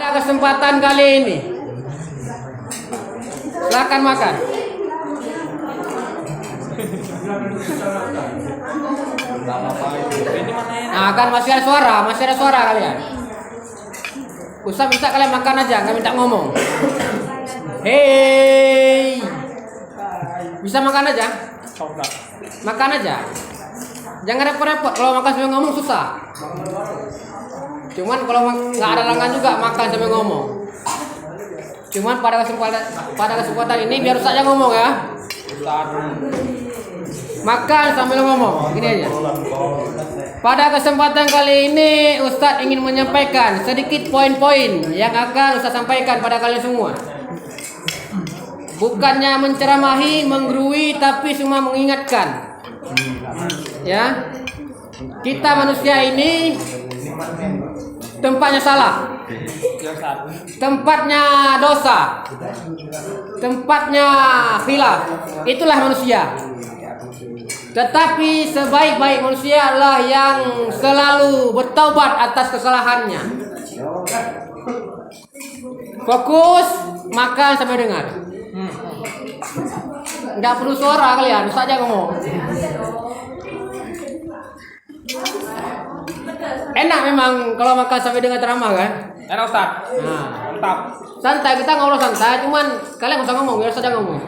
Pada kesempatan kali ini, silakan makan. Nah, kan masih ada suara kalian. Usah minta kalian makan aja, nggak minta ngomong. Hei, bisa makan aja. Makan aja. Jangan repot-repot. Kalau makan sambil ngomong susah. Cuman kalau nggak ada lengan juga makan sambil ngomong. Cuman pada kesempatan ini biar Ustaz aja ngomong ya. Makan sambil ngomong. Gini aja. Pada kesempatan kali ini Ustaz ingin menyampaikan sedikit poin-poin yang akan Ustaz sampaikan pada kalian semua. Bukannya menceramahi, menggurui, tapi cuma mengingatkan. Ya. Kita manusia ini tempatnya salah, tempatnya dosa, tempatnya khilaf. Itulah manusia. Tetapi sebaik-baik manusia adalah yang selalu bertaubat atas kesalahannya. Fokus, makan sampai dengar. Nggak perlu suara kalian, Ustaz aja ngomong. Enak memang kalau makan sampai dengar ceramah kan? Enak Ustaz. Nah, Mantap. santai, kita ngobrol santai, cuman kalian nggak usah ngomong, biar saja ngomong.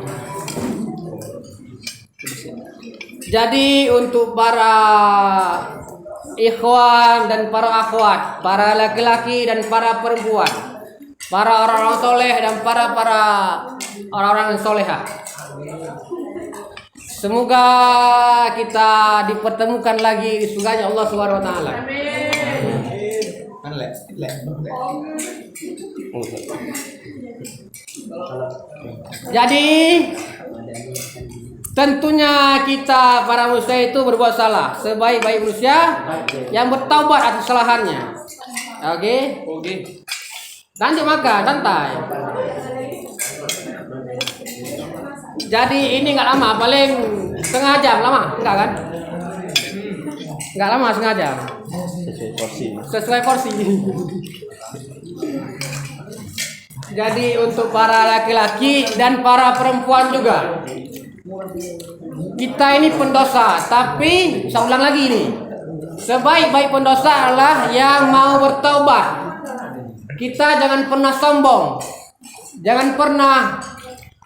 Jadi untuk para ikhwan dan para akhwat, para laki-laki dan para perempuan, para orang-orang soleh dan para orang-orang yang solehah, semoga kita dipertemukan lagi di surganya Allah Subhanahu wa taala. Jadi tentunya kita para manusia itu berbuat salah. Sebaik-baik manusia yang bertaubat atas kesalahannya. Oke? Lanjut makan, santai. Jadi ini nggak lama, paling setengah jam. Lama? Enggak kan? Nggak lama, setengah jam. Sesuai porsi. Jadi untuk para laki-laki dan para perempuan juga, kita ini pendosa. Tapi saya ulang lagi nih, sebaik-baik pendosa adalah yang mau bertaubat. Kita jangan pernah sombong, jangan pernah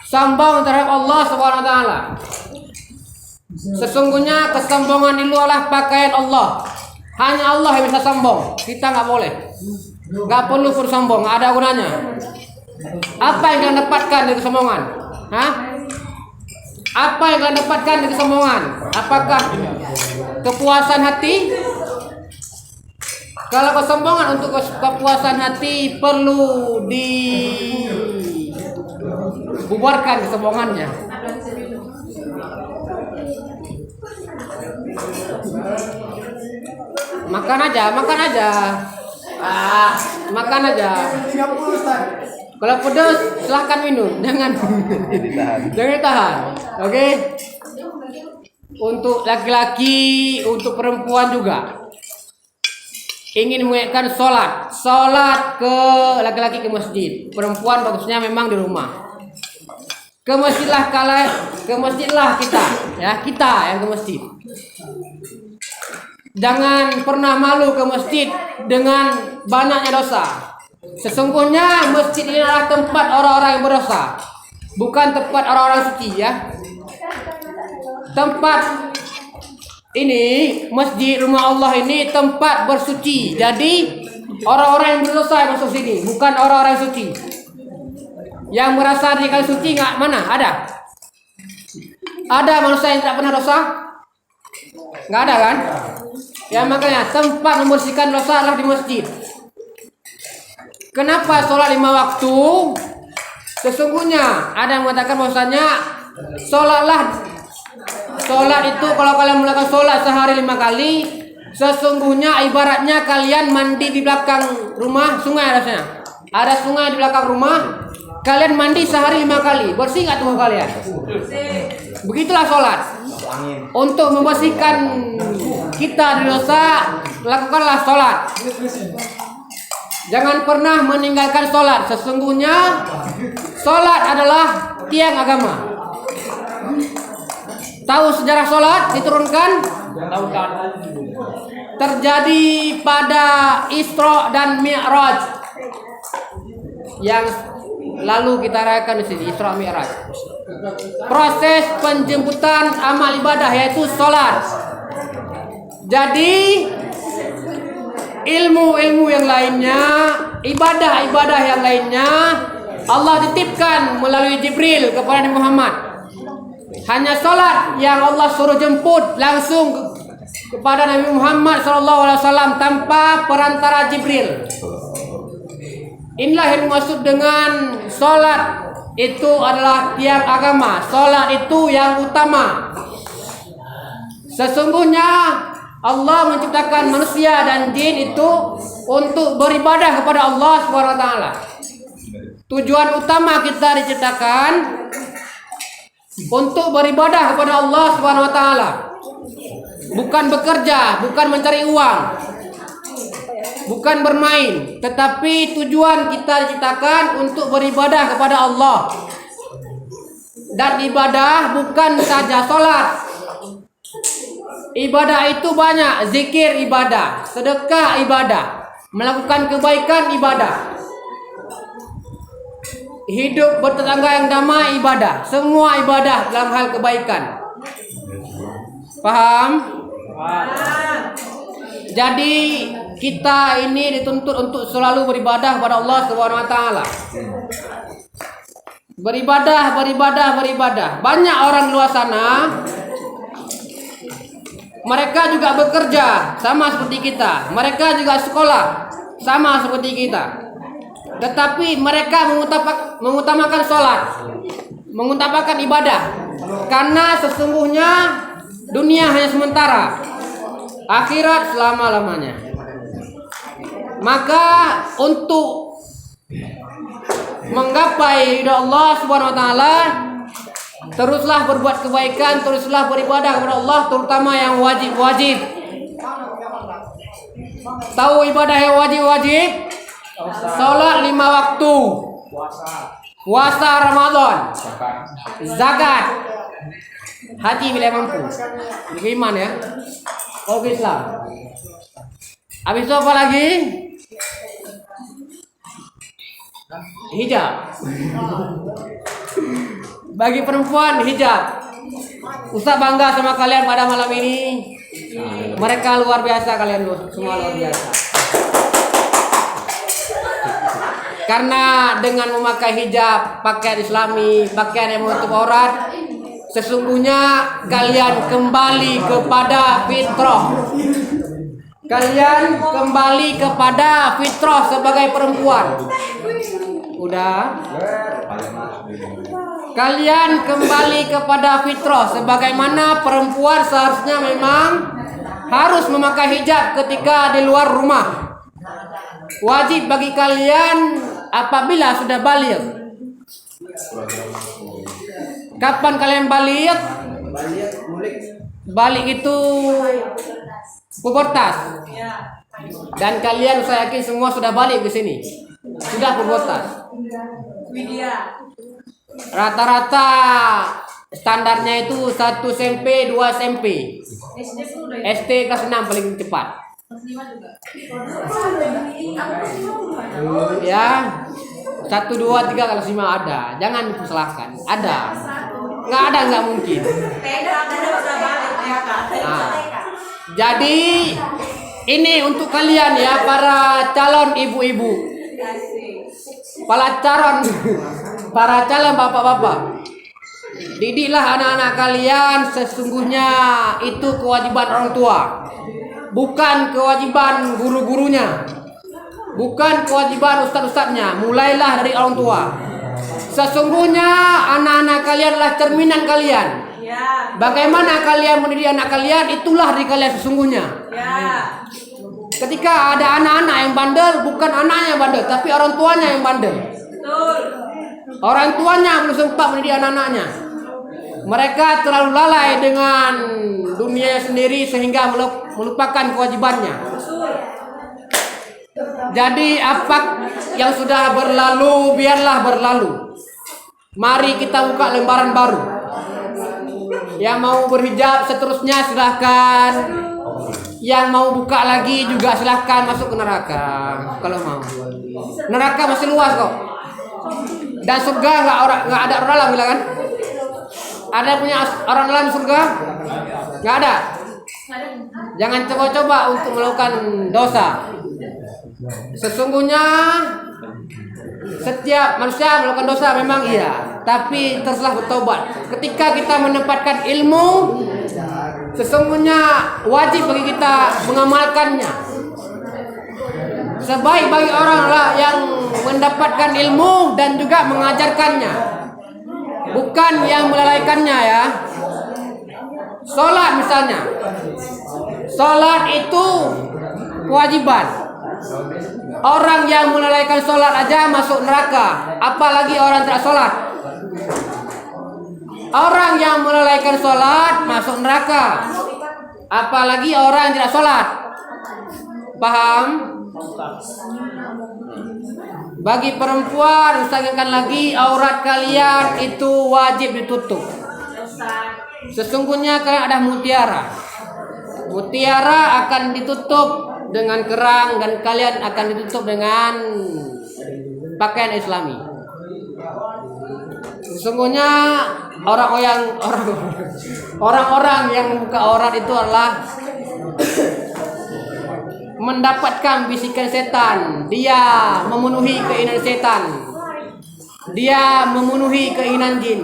sombong terhadap Allah Subhanahu wa taala. Sesungguhnya kesombongan itu adalah pakaian Allah. Hanya Allah yang bisa sombong. Kita nggak boleh. Nggak perlu bersombong, nggak ada gunanya. Apa yang kalian dapatkan dari kesombongan? Hah? Apa yang kalian dapatkan dari kesombongan? Apakah kepuasan hati? Kalau kesombongan untuk kepuasan hati perlu dibubarkan kesombongannya. Makan aja. Makan aja. Kalau pedas silahkan minum, jangan ditahan. Oke? Untuk laki-laki, untuk perempuan juga. Ingin mengingatkan sholat ke laki-laki ke masjid, perempuan bagusnya memang di rumah. Ke masjidlah kita, ya, kita yang ke masjid. Jangan pernah malu ke masjid dengan banyaknya dosa. Sesungguhnya masjid ini adalah tempat orang-orang yang berdosa, bukan tempat orang-orang suci, ya. Tempat ini, masjid rumah Allah ini tempat bersuci. Jadi orang-orang yang berdosa yang masuk sini, bukan orang-orang suci. Yang merasa dirinya suci nggak, mana? Ada manusia yang tidak pernah dosa? Nggak ada kan? Ya, makanya tempat membersihkan dosa adalah di masjid. Kenapa sholat 5 waktu? Sesungguhnya ada yang mengatakan bahwasanya sholat itu kalau kalian melakukan sholat sehari 5 kali, sesungguhnya ibaratnya kalian mandi di belakang rumah sungai. Ada sungai di belakang rumah, kalian mandi sehari 5 kali, bersih nggak tubuh kalian? Begitulah sholat. Untuk membersihkan kita dari dosa, lakukanlah sholat. Jangan pernah meninggalkan sholat. Sesungguhnya sholat adalah tiang agama. Tahu sejarah sholat diturunkan? Terjadi pada Isra dan Mi'raj. Yang lalu kita rayakan di sini, Isra Mi'raj. Proses penjemputan amal ibadah yaitu sholat. Jadi ilmu-ilmu yang lainnya, ibadah-ibadah yang lainnya Allah titipkan melalui Jibril kepada Nabi Muhammad. Hanya sholat yang Allah suruh jemput langsung kepada Nabi Muhammad SAW tanpa perantara Jibril. Inilah yang dimaksud dengan sholat itu adalah tiang agama. Sholat itu yang utama. Sesungguhnya Allah menciptakan manusia dan jin itu untuk beribadah kepada Allah SWT. Tujuan utama kita diciptakan untuk beribadah kepada Allah SWT. Bukan bekerja, bukan mencari uang, bukan bermain, tetapi tujuan kita diciptakan untuk beribadah kepada Allah. Dan ibadah bukan saja sholat. Ibadah itu banyak, zikir ibadah, sedekah ibadah, melakukan kebaikan ibadah, hidup bertetangga yang damai ibadah, semua ibadah dalam hal kebaikan. Paham? Jadi kita ini dituntut untuk selalu beribadah kepada Allah Subhanahu wa taala. Beribadah. Banyak orang di luar sana mereka juga bekerja sama seperti kita. Mereka juga sekolah sama seperti kita. Tetapi mereka mengutamakan sholat, mengutamakan ibadah. Karena sesungguhnya dunia hanya sementara, akhirat selama-lamanya. Maka untuk menggapai ridha Allah Subhanahu wa taala, teruslah berbuat kebaikan, teruslah beribadah kepada Allah, terutama yang wajib-wajib. Tahu ibadah yang wajib-wajib? Salat 5 waktu, puasa Ramadan, zakat, haji bila mampu. Ini iman ya. Kalau Islam. Habis itu apa lagi? Hijab. Bagi perempuan hijab. Ustaz bangga sama kalian pada malam ini. Mereka luar biasa, kalian semua luar biasa. Karena dengan memakai hijab, pakaian Islami, pakaian yang menutup aurat, sesungguhnya kalian kembali kepada fitrah. Kalian kembali kepada fitrah sebagai perempuan. Udah? Kalian kembali kepada fitrah sebagaimana perempuan seharusnya memang harus memakai hijab ketika di luar rumah. Wajib bagi kalian apabila sudah baligh. Kapan kalian baligh? Baligh itu pubertas. Dan kalian saya yakin semua sudah balik ke sini. Sudah pubertas. Rata-rata standarnya itu 1 SMP, 2 SMP. SD kelas 6 paling cepat. Ya, 1, 2, 3 kelas 5 ada. Jangan dipersalahkan. Ada. Nggak mungkin. Nah, jadi ini untuk kalian ya, para calon ibu-ibu, para calon bapak-bapak. Didiklah anak-anak kalian, sesungguhnya itu kewajiban orang tua, bukan kewajiban guru-gurunya, bukan kewajiban ustaz-ustaznya. Mulailah dari orang tua. Sesungguhnya anak-anak kalian adalah cerminan kalian. Bagaimana kalian mendidik anak kalian, itulah diri kalian sesungguhnya. Ketika ada anak-anak yang bandel, bukan anaknya yang bandel, tapi orang tuanya yang bandel. Orang tuanya belum sempat mendidik anak-anaknya. Mereka terlalu lalai dengan dunia sendiri sehingga melupakan kewajibannya. Jadi apa yang sudah berlalu biarlah berlalu. Mari kita buka lembaran baru. Yang mau berhijab seterusnya silahkan. Yang mau buka lagi juga silahkan masuk ke neraka kalau mau. Neraka masih luas kok. Dan surga nggak ada orang dalam bilang kan? Ada punya orang dalam surga? Nggak ada. Jangan coba-coba untuk melakukan dosa. Sesungguhnya setiap manusia melakukan dosa memang iya, tapi teruslah bertobat. Ketika kita menempatkan ilmu, sesungguhnya wajib bagi kita mengamalkannya. Sebaik-baik orang lah yang mendapatkan ilmu dan juga mengajarkannya, bukan yang melalaikannya ya. Sholat misalnya, sholat itu kewajiban. Orang yang melalaikan sholat aja masuk neraka, apalagi orang tidak sholat. Orang yang melalaikan sholat masuk neraka, apalagi orang yang tidak sholat. Paham? Bagi perempuan, usahakan lagi aurat kalian itu wajib ditutup. Sesungguhnya kalian ada mutiara. Mutiara akan ditutup dengan kerang dan kalian akan ditutup dengan pakaian Islami. Sesungguhnya orang-orang yang membuka aurat itu adalah mendapatkan bisikan setan. Dia memenuhi keinginan setan. Dia memenuhi keinginan jin.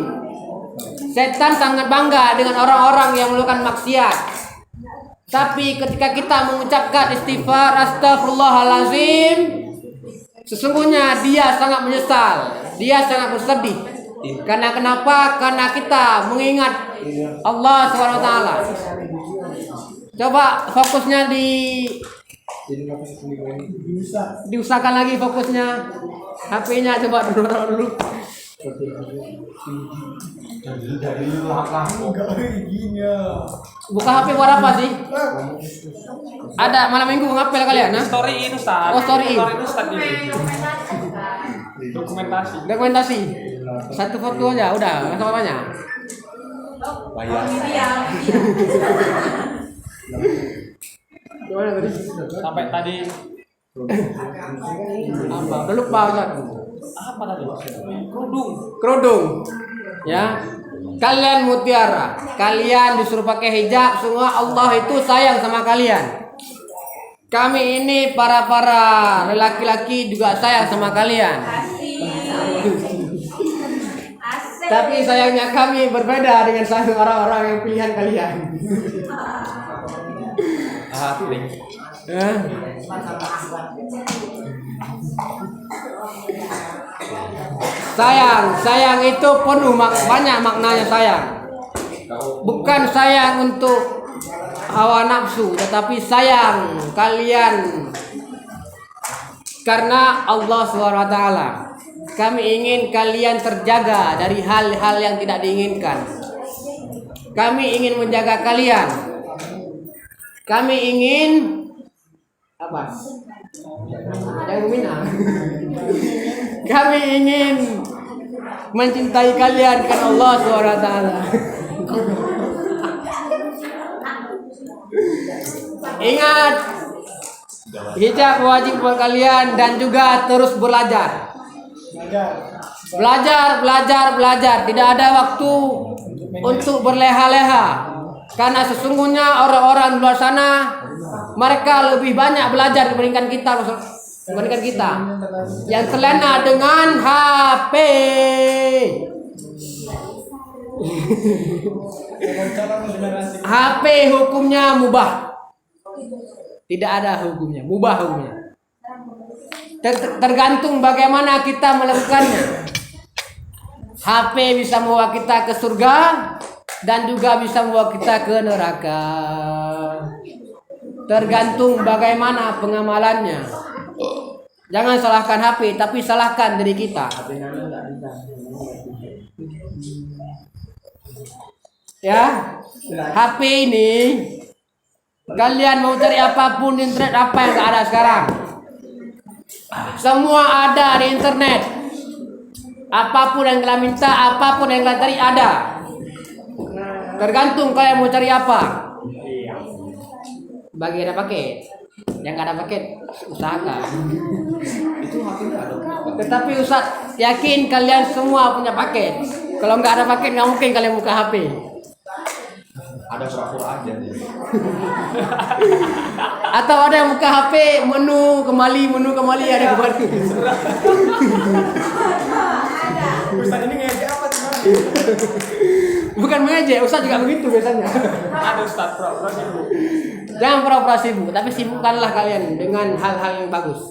Setan sangat bangga dengan orang-orang yang melakukan maksiat. Tapi ketika kita mengucapkan istighfar astagfirullahalazim, sesungguhnya dia sangat menyesal. Dia sangat bersedih. Karena kenapa? Karena kita mengingat Allah SWT. Coba fokusnya diusahakan lagi fokusnya. HP-nya coba dulu. Buka HP buat apa sih? Ada malam minggu ngapel kalian? Nah? Story itu Ustaz. Oh, story itu Ustaz ini. Dokumentasi. Satu foto aja udah, nggak sama banyak. Bayar. Gimana tadi? Sampai tadi apa? Udah lupa Ustaz. apa tadi? Kerudung. Ya. Kalian mutiara. Kalian disuruh pakai hijab semua. Allah itu sayang sama kalian. Kami ini para lelaki-laki juga sayang sama kalian. Tapi sayangnya kami berbeda dengan sayang orang-orang yang pilihan kalian. Sayang itu penuh banyak maknanya sayang. Bukan sayang untuk hawa nafsu, tetapi sayang kalian karena Allah SWT. Kami ingin kalian terjaga dari hal-hal yang tidak diinginkan. Kami ingin menjaga kalian. Kami ingin apa? Jangan minang. Kami ingin mencintai kalian karena Allah SWT. Ingat, hijab wajib buat kalian dan juga terus belajar. Belajar. Tidak ada waktu untuk berleha-leha. Karena sesungguhnya orang-orang di luar sana mereka lebih banyak belajar dibandingkan kita. Yang terlena dengan HP. HP hukumnya mubah. Tidak ada hukumnya, mubah hukumnya. Tergantung bagaimana kita melakukannya. HP bisa membawa kita ke surga dan juga bisa membawa kita ke neraka. Tergantung bagaimana pengamalannya. Jangan salahkan HP, tapi salahkan diri kita. Ya, HP ini kalian mau cari apapun di internet, apa yang ada sekarang? Semua ada di internet. Apapun yang kalian minta, apapun yang kalian cari ada. Tergantung kalian mau cari apa. Bagi ada paket, yang gak ada paket usahakan. Itu hakimnya ada. Tetapi Ustaz yakin kalian semua punya paket. Kalau nggak ada paket nggak mungkin kalian buka HP. Ada pura-pura aja. Atau ada yang buka HP menu kembali ada kembali. Ustaz ini ngejek apa sih? Bukan mengejek, Ustaz juga begitu biasanya. Ada Ustaz pura-pura sibuk. Jangan pura-pura sibuk, tapi sibukkanlah kalian dengan hal-hal yang bagus.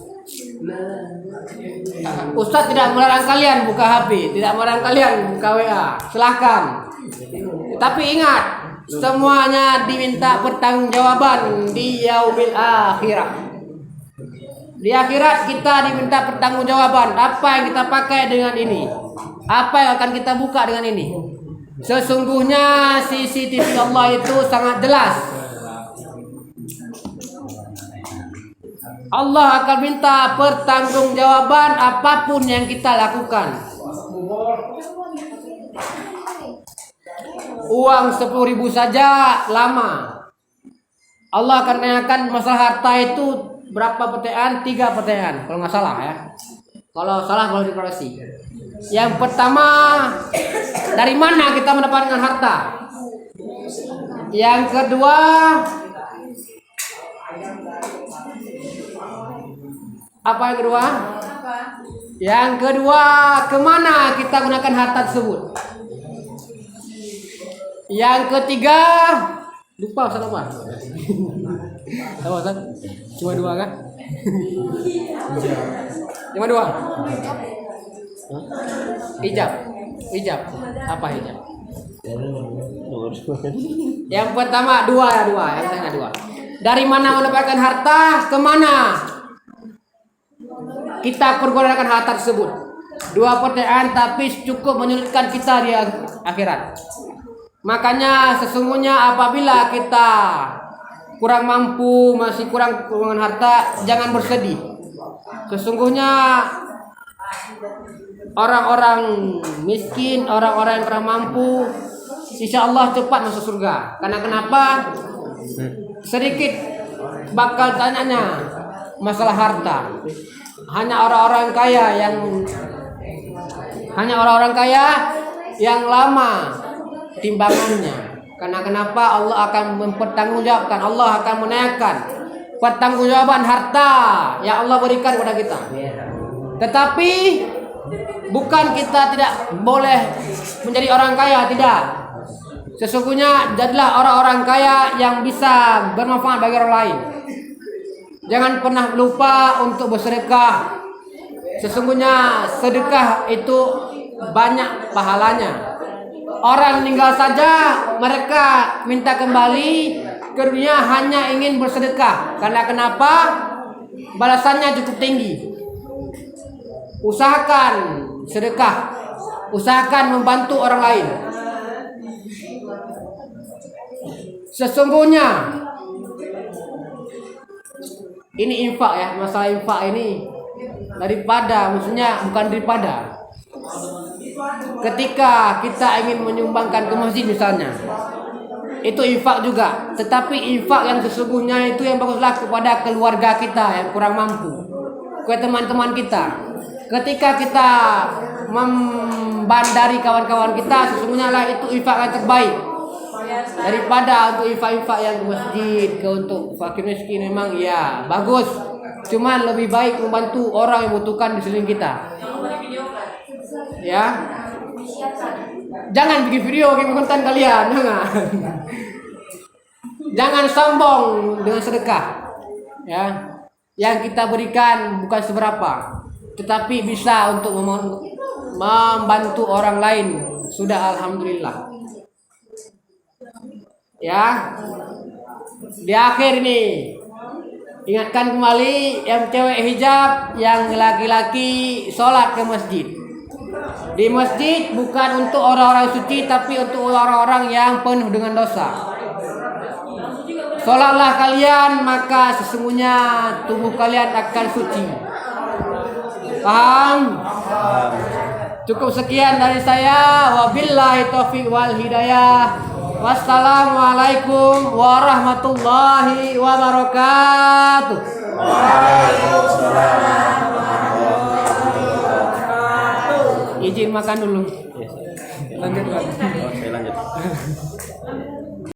Ustaz tidak melarang kalian buka HP, tidak melarang kalian buka WA. Silahkan. Tapi ingat, semuanya diminta pertanggungjawaban di yaumil akhirah. Di akhirat kita diminta pertanggungjawaban. Apa yang kita pakai dengan ini? Apa yang akan kita buka dengan ini? Sesungguhnya CCTV Allah itu sangat jelas. Allah akan minta pertanggungjawaban apapun yang kita lakukan. Uang 10.000 saja lama. Allah akan tanyakan masalah harta itu berapa petean? 3 petean kalau nggak salah ya. Kalau salah boleh dikoreksi. Yang pertama, dari mana kita mendapatkan harta? Yang kedua, apa yang kedua? Yang kedua, kemana kita gunakan harta tersebut? Yang ketiga, lupa Ustaz apa? Tahu Ustaz? Cuma 2 kan? Cuma 2. Ijab. Apa hijab? Yang pertama 2. Yang tanya 2. Dari mana mendapatkan harta? Kemana kita pergunakan harta tersebut? 2 pertanyaan tapi cukup menyulitkan kita di akhirat. Makanya sesungguhnya apabila kita kurang mampu, masih kurang keuangan harta, jangan bersedih. Sesungguhnya orang-orang miskin, orang-orang yang kurang mampu, insya Allah cepat masuk surga. Karena kenapa? Sedikit bakal tanyanya masalah harta. Hanya orang-orang kaya yang lama timbangannya. Karena kenapa? Allah akan mempertanggungjawabkan, Allah akan menanyakan pertanggungjawaban harta yang Allah berikan kepada kita. Tetapi bukan kita tidak boleh menjadi orang kaya, tidak. Sesungguhnya jadilah orang-orang kaya yang bisa bermanfaat bagi orang lain. Jangan pernah lupa untuk bersedekah. Sesungguhnya sedekah itu banyak pahalanya. Orang meninggal saja mereka minta kembali ke dunia hanya ingin bersedekah. Karena kenapa? Balasannya cukup tinggi. Usahakan sedekah. Usahakan membantu orang lain. Sesungguhnya ini infak ya, masalah infak ini bukan daripada. Ketika kita ingin menyumbangkan ke masjid misalnya, itu infak juga. Tetapi infak yang sesungguhnya itu yang baguslah kepada keluarga kita yang kurang mampu, ke teman-teman kita. Ketika kita membandari kawan-kawan kita, sesungguhnya lah itu infak yang terbaik daripada untuk infak-infak yang ke masjid, ke untuk fakir miskin. Memang ya bagus, cuman lebih baik membantu orang yang membutuhkan di sekeliling kita. Ya, jangan bikin video bikin konten kalian, jangan sombong dengan sedekah. Ya, yang kita berikan bukan seberapa, tetapi bisa untuk membantu orang lain. Sudah alhamdulillah. Ya, di akhir ini ingatkan kembali yang cewek hijab, yang laki-laki sholat ke masjid. Di masjid bukan untuk orang-orang suci, tapi untuk orang-orang yang penuh dengan dosa. Sholatlah kalian, maka sesungguhnya tubuh kalian akan suci. Paham? Cukup sekian dari saya. Wabillahi taufiq wal hidayah. Wassalamualaikum warahmatullahi wabarakatuh. Izin makan dulu. Lanjut. Saya lanjut.